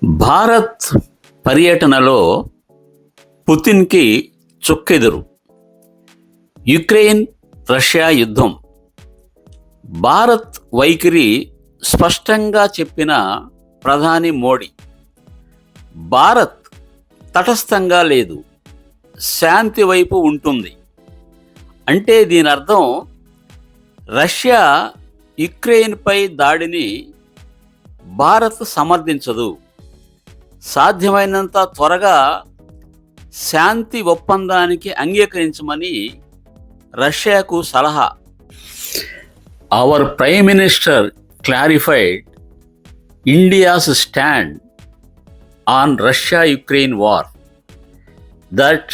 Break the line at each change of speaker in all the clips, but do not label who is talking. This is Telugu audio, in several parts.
భారత్ పర్యటనలో పుతిన్కి చుక్కెదురు. యుక్రెయిన్ రష్యా యుద్ధం. భారత్ వైఖరి స్పష్టంగా చెప్పిన ప్రధాని మోడీ, భారత్ తటస్థంగా లేదు, శాంతి వైపు ఉంటుంది. అంటే దీని అర్థం రష్యా యుక్రెయిన్పై దాడిని భారత్ సమర్థించదు, సాధ్యమైనంత త్వరగా శాంతి ఒప్పందానికి అంగీకరించమని రష్యాకు సలహా. Our prime minister clarified India's stand on Russia Ukraine war, that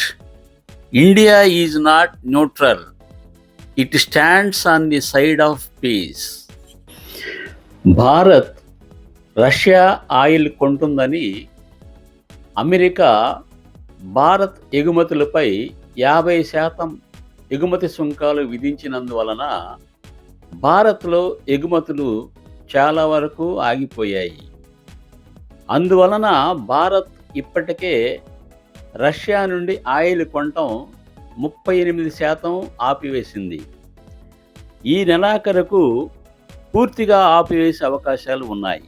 India is not neutral, it stands on the side of peace. Bharat Russia oil కొంటుందని అమెరికా భారత్ ఎగుమతులపై 50% ఎగుమతి సుంకాలు విధించినందువలన భారత్లో ఎగుమతులు చాలా వరకు ఆగిపోయాయి. అందువలన భారత్ ఇప్పటికే రష్యా నుండి ఆయిల్ కొనటం 38% ఆపివేసింది. ఈ నెలాఖరుకు పూర్తిగా ఆపివేసే అవకాశాలు ఉన్నాయి.